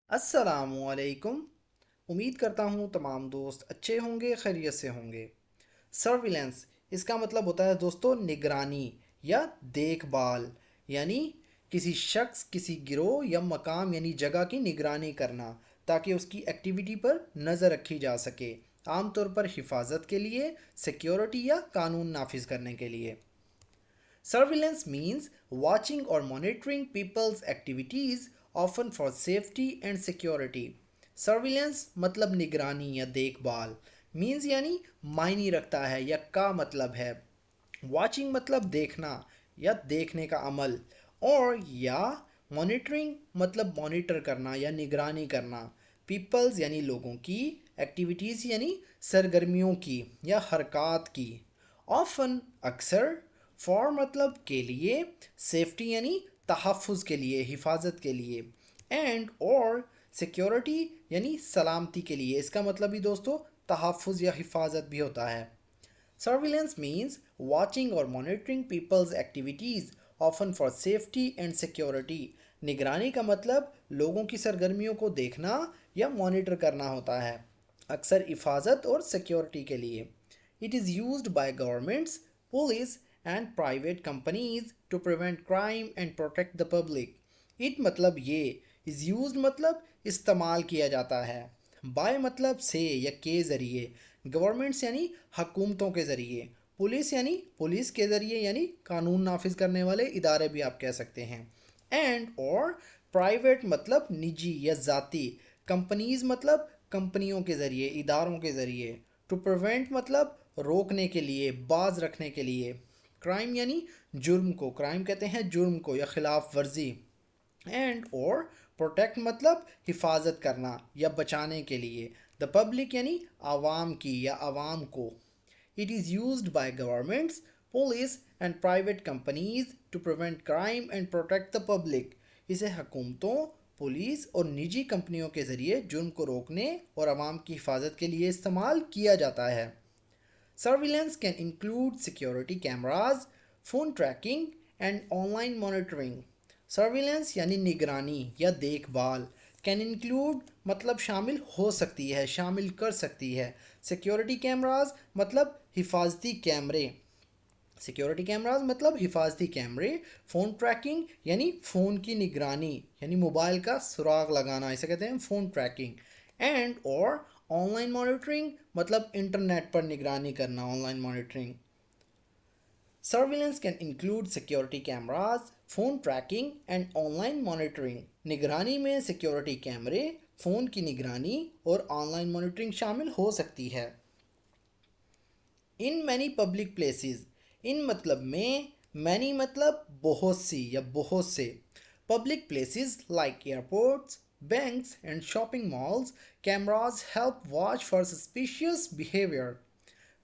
अस्सलामुअलैकुम। उम्मीद करता हूँ तमाम दोस्त अच्छे होंगे, खैरियत से होंगे। सर्विलेंस इसका मतलब होता है दोस्तों निगरानी या देखभाल, यानी किसी शख्स, किसी गिरोह या मकाम यानी जगह की निगरानी करना ताकि उसकी एक्टिविटी पर नज़र रखी जा सके। आमतौर पर हिफाजत के लिए, सिक्योरिटी या कानून नाफिज करने के लिए। Surveillance means watching or monitoring people's activities, often for safety and security. Surveillance मतलब निगरानी या देखभाल। Means यानी मायने रखता है या का मतलब है। Watching मतलब देखना या देखने का अमल, और या monitoring मतलब मॉनिटर करना या निगरानी करना। People's यानी लोगों की, एक्टिविटीज़ यानी सरगर्मियों की या हरकत की। ऑफन अक्सर, फॉर मतलब के लिए, सेफ्टी यानी तहफ़्फ़ुज़ के लिए, हिफाजत के लिए, एंड और सिक्योरिटी यानी सलामती के लिए। इसका मतलब भी दोस्तों तहफ़्फ़ुज़ या हिफाजत भी होता है। सर्विलेंस मीन्स वॉचिंग और monitoring people's activities, often for safety and security. निगरानी का मतलब लोगों की सरगर्मियों को देखना या मॉनिटर करना होता है, अक्सर हिफाजत और सिक्योरिटी के लिए। It is used by governments, police and private companies to prevent crime and protect the public. It मतलब ये, is used मतलब इस्तेमाल किया जाता है, by मतलब से या के ज़रिए, गवर्नमेंट्स यानी हकूमतों के ज़रिए, पुलिस यानी पुलिस के ज़रिए यानी कानून नाफिज करने वाले इदारे भी आप कह सकते हैं, एंड और प्राइवेट मतलब निजी या ज़ाती, कंपनीज मतलब कंपनियों के ज़रिए, इदारों के ज़रिए, टू प्रिवेंट मतलब रोकने के लिए, बाज रखने के लिए, क्राइम यानी जुर्म को, क्राइम कहते हैं जुर्म को या खिलाफ वर्जी, एंड और प्रोटेक्ट मतलब हिफाजत करना या बचाने के लिए, द पब्लिक यानी आवाम की या आवाम को। It is used by governments, police and private companies to prevent crime and protect the public. इसे हुकूमतों, पुलिस और निजी कंपनियों के ज़रिए जुर्म को रोकने और आवाम की हिफाजत के लिए इस्तेमाल किया जाता है। Surveillance can include security cameras, phone tracking and online monitoring. Surveillance यानी निगरानी या देखभाल, can include मतलब शामिल हो सकती है, शामिल कर सकती है। Security cameras मतलब हिफाजती कैमरे, सिक्योरिटी कैमराज मतलब हिफाजती कैमरे। फ़ोन ट्रैकिंग यानी फ़ोन की निगरानी, यानी मोबाइल का सुराग लगाना, इसे कहते हैं फ़ोन ट्रैकिंग। एंड और ऑनलाइन मॉनिटरिंग मतलब इंटरनेट पर निगरानी करना, online monitoring. Surveillance can include security cameras, phone tracking and online monitoring. निगरानी में सिक्योरिटी कैमरे, फ़ोन की निगरानी और ऑनलाइन मॉनिटरिंग शामिल हो सकती है। इन मैनी पब्लिक प्लेसेस, इन मतलब में, मैनी मतलब बहुत सी या बहुत से। Public places like airports, banks and shopping malls, cameras help watch for suspicious behaviour.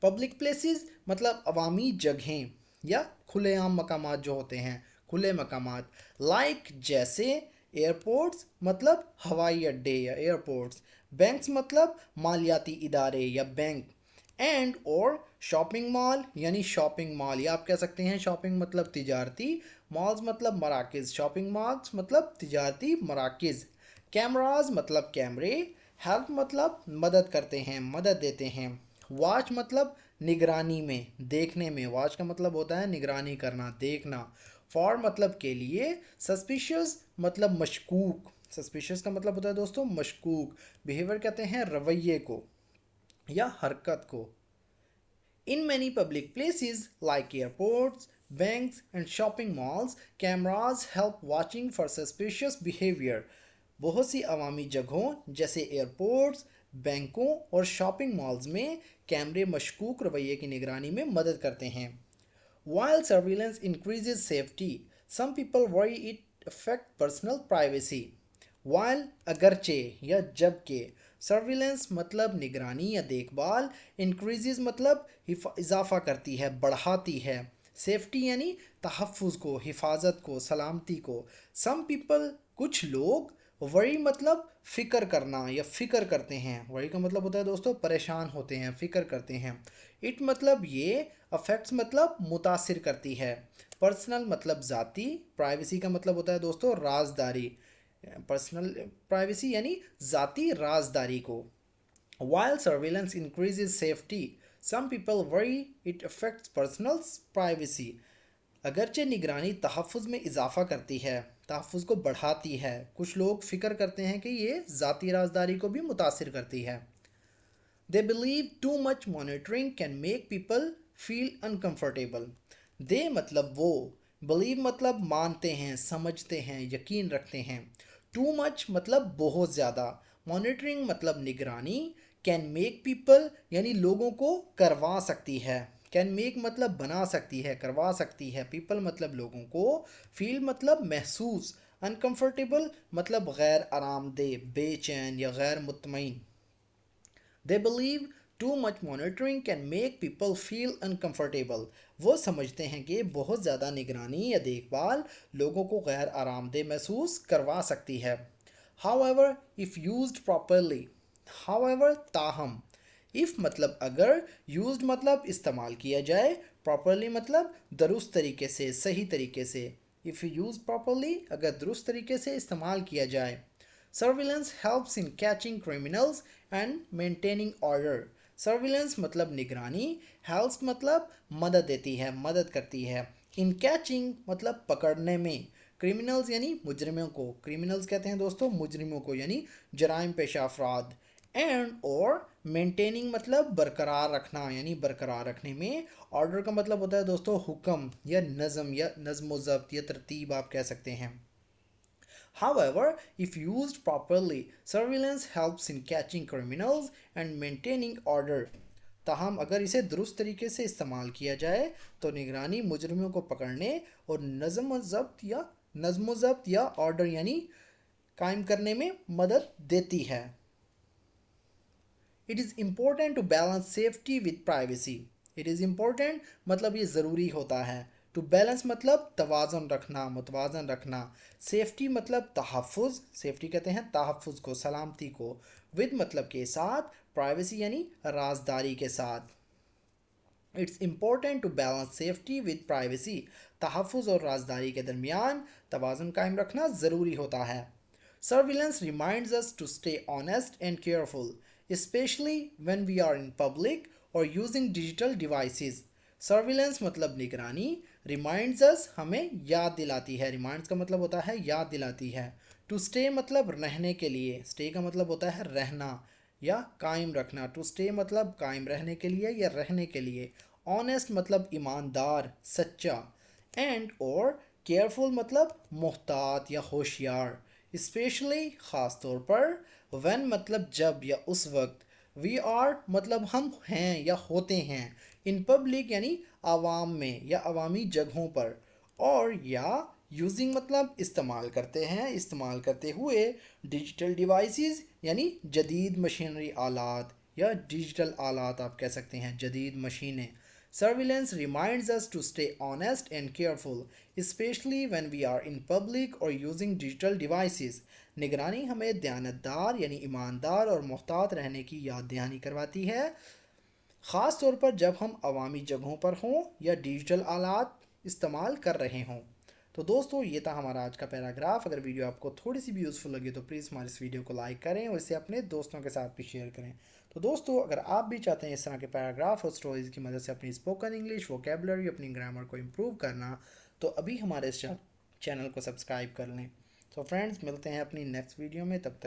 Public places मतलब अवामी जगहें या खुलेआम मकामात जो होते हैं, खुले मकामात। लाइक जैसे, एयरपोर्ट्स मतलब हवाई अड्डे या एयरपोर्ट्स, बैंक्स मतलब मालियाती इदारे या बैंक, एंड और शॉपिंग मॉल यानी शॉपिंग मॉल, या आप कह सकते हैं शॉपिंग मतलब तिजारती, मॉल्स मतलब मराकज़, शॉपिंग मॉल्स मतलब तिजारती मराकज़। कैमराज मतलब कैमरे, हेल्प मतलब मदद करते हैं, मदद देते हैं। वॉच मतलब निगरानी में, देखने में, वॉच का मतलब होता है निगरानी करना, देखना। फॉर मतलब के लिए, सस्पिशियस मतलब मशकूक, सस्पिशियस का मतलब होता है दोस्तों मशकूक। बिहेवियर कहते हैं रवैये को या हरकत को। In many public places like airports, banks and shopping malls, cameras help watching for suspicious behavior. बहुत सी अवामी जगहों जैसे एयरपोर्ट्स, बैंकों और शॉपिंग मॉल्स में कैमरे मशकूक रवैये की निगरानी में मदद करते हैं। While surveillance increases safety, some people worry it affect personal privacy. While अगरचे या जबकि, सर्विलेंस मतलब निगरानी या देखभाल, इंक्रीजेज मतलब इजाफा करती है, बढ़ाती है, सेफ्टी यानी तहफ़्फ़ुज़ को, हिफाजत को, सलामती को। सम पीपल कुछ लोग, वरी मतलब फ़िक्र करना या फ़िक्र करते हैं, वरी का मतलब होता है दोस्तों परेशान होते हैं, फ़िक्र करते हैं। इट मतलब ये, अफेक्ट्स मतलब मुतासिर करती है, पर्सनल मतलब ज़ाती, प्राइवेसी का मतलब होता है दोस्तों राजदारी, पर्सनल प्राइवेसी यानी ज़ाती राजदारी को। While surveillance increases safety, some people worry it affects personal privacy. अगरचे निगरानी तहफ़्फ़ुज़ में इजाफ़ा करती है, तहफ़्फ़ुज़ को बढ़ाती है, कुछ लोग फ़िक्र करते हैं कि ये ज़ाती राजदारी को भी मुतासिर करती है। They believe too much monitoring can make people feel uncomfortable. They मतलब वो, believe मतलब मानते हैं, समझते हैं, यकीन रखते हैं। Too much मतलब बहुत ज़्यादा, monitoring मतलब निगरानी, can make people यानी लोगों को करवा सकती है। Can make मतलब बना सकती है, करवा सकती है। People मतलब लोगों को, feel मतलब महसूस, uncomfortable मतलब गैर आरामदेह, बेचैन या गैर मुतमईन। They believe too much monitoring can make people feel uncomfortable. वो समझते हैं कि बहुत ज़्यादा निगरानी या देखभाल लोगों को गैर आरामदेह महसूस करवा सकती है। However, if used properly. However, ताहम। If मतलब अगर, used मतलब इस्तेमाल किया जाए, properly मतलब दुरुस्त तरीके से, सही तरीके से। If used properly अगर दुरुस्त तरीके से इस्तेमाल किया जाए। Surveillance helps in catching criminals and maintaining order. Surveillance मतलब निगरानी, helps मतलब मदद देती है, मदद करती है। In catching मतलब पकड़ने में, criminals यानी मुजरिमों को, criminals कहते हैं दोस्तों मुजरिमों को यानी जराइम पेशा अफराद। एंड और मेंटेनिंग मतलब बरकरार रखना यानी बरकरार रखने में। ऑर्डर का मतलब होता है दोस्तों हुक्म या नज़म या नज़्म ज़ब्त या तरतीब आप कह सकते हैं। However, if used properly, surveillance helps in catching criminals and maintaining order. ताहम अगर इसे दुरुस्त तरीके से इस्तेमाल किया जाए तो निगरानी मुजरिमों को पकड़ने और नज़्म ज़ब्त या ऑर्डर यानी कायम करने में मदद देती है। It is important to balance safety with privacy. It is important मतलब ये ज़रूरी होता है। To balance मतलब तवाज़ुन रखना, मुतवाज़न रखना। Safety मतलब तहफ़्फ़ुज़, safety कहते हैं तहफ़्फ़ुज़ को, सलामती को। With मतलब के साथ, privacy यानी राजदारी के साथ। It's important to balance safety with privacy. तहफ़्फ़ुज़ और राजदारी के दरमियान तवाज़ुन कायम रखना ज़रूरी होता है। Surveillance reminds us to stay honest and careful, especially when we are in public or using digital devices. Surveillance मतलब निगरानी, reminds us हमें याद दिलाती है। Reminds का मतलब होता है याद दिलाती है। To stay मतलब रहने के लिए, stay का मतलब होता है रहना या कायम रखना। To stay मतलब कायम रहने के लिए या रहने के लिए। Honest मतलब ईमानदार, सच्चा। एंड और केयरफुल मतलब मुहतात या होशियार। स्पेशली ख़ास तौर पर। व्हेन मतलब जब या उस वक्त। वी आर मतलब हम हैं या होते हैं। इन पब्लिक यानी आवाम में या अवामी जगहों पर। और या यूजिंग मतलब इस्तेमाल करते हैं, इस्तेमाल करते हुए डिजिटल डिवाइसेस यानी जदीद मशीनरी आलात या डिजिटल आलात आप कह सकते हैं, जदीद मशीनें। Surveillance reminds us to stay honest and careful, especially when we are in public or using digital devices. निगरानी हमें दयानतदार यानी ईमानदार और मुहतात रहने की याद दहानी करवाती है, ख़ास तौर पर जब हम अवामी जगहों पर हों या डिजिटल आलात इस्तेमाल कर रहे हों। तो दोस्तों ये था हमारा आज का पैराग्राफ। अगर वीडियो आपको थोड़ी सी भी यूज़फुल लगी तो प्लीज़ हमारे इस वीडियो को लाइक करें और इसे अपने दोस्तों के साथ भी शेयर करें। तो दोस्तों अगर आप भी चाहते हैं इस तरह के पैराग्राफ और स्टोरीज़ की मदद से अपनी स्पोकन इंग्लिश वोकेबलरी अपनी ग्रामर को इम्प्रूव करना, तो अभी हमारे इस चैनल को सब्सक्राइब कर लें। तो फ्रेंड्स मिलते हैं अपनी नेक्स्ट वीडियो में, तब तक